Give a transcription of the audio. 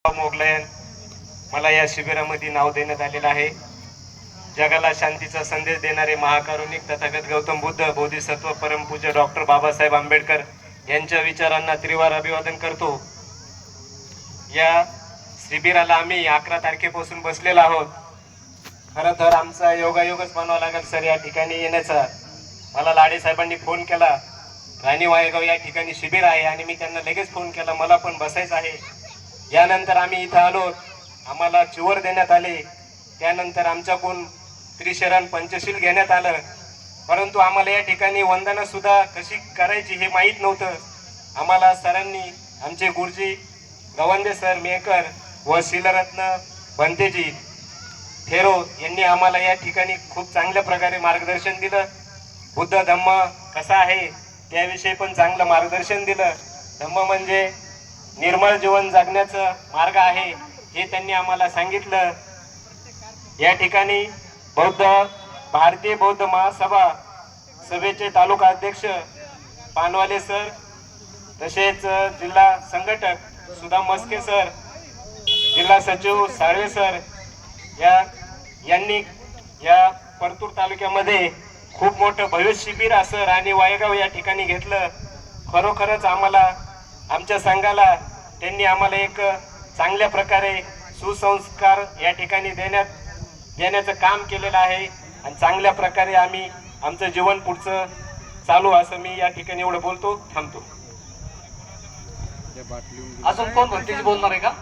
मोगलयन मला या शिबिरामध्ये नाव देण्यात आलेलं आहे। जगाला शांतीचा संदेश देणारे महाकारुणिक तथागत गौतम बुद्ध बोधिसत्व परमपूज्य डॉक्टर बाबासाहेब आंबेडकर यांच्या विचारांना त्रिवार अभिवादन करतो। या शिबिराला आम्ही 11 तारखेपासून बसलेलो आहोत। खरं तर आमचा योगायोगच म्हणावा लागेल सर या ठिकाणी येण्याचा। मला लाडे साहेबांनी फोन केला, राणी वायगाव या ठिकाणी शिबिर आहे आणि मी त्यांना लगेच फोन केला, मला पण बसायचं आहे। यानंतर आम्ही इथं आलो, आम्हाला चिवर देण्यात आले, त्यानंतर आमच्याकडून त्रिशरण पंचशील घेण्यात आलं, परंतु आम्हाला या ठिकाणी वंदना सुद्धा कशी करायची हे माहीत नव्हतं। आम्हाला सरांनी आमचे गुरुजी गवंदे सर मेकर व शिलरत्न बनतेजी थेरो यांनी आम्हाला या ठिकाणी खूप चांगल्या प्रकारे मार्गदर्शन दिलं। बुद्ध धम्म कसा आहे त्याविषयी पण चांगलं मार्गदर्शन दिलं। धम्म म्हणजे निर्मळ जीवन जगण्याचा मार्ग आहे हे त्यांनी आम्हाला सांगितलं। या ठिकाणी भारतीय बौद्ध महासभा सभेचे तालुका अध्यक्ष पानवाले सर, तसेच जिल्हा संघटक सुदाम मस्के सर, जिल्हा सचिव साळवे सर यांनी या परतूर तालुक्यामध्ये खूप मोठं भव्य शिबिर असं राणी वायगाव या ठिकाणी घेतलं। खरोखरच आम्हाला आमच्या संघाला त्यांनी आम्हाला एक चांगल्या प्रकारे सुसंस्कार या ठिकाणी देण्याचं काम केलेलं आहे आणि चांगल्या प्रकारे आम्ही आमचं जीवन पुढचं चालू असं मी या ठिकाणी एवढं बोलतो, थांबतो। अजून कोण भक्तीची बोलणार आहे का?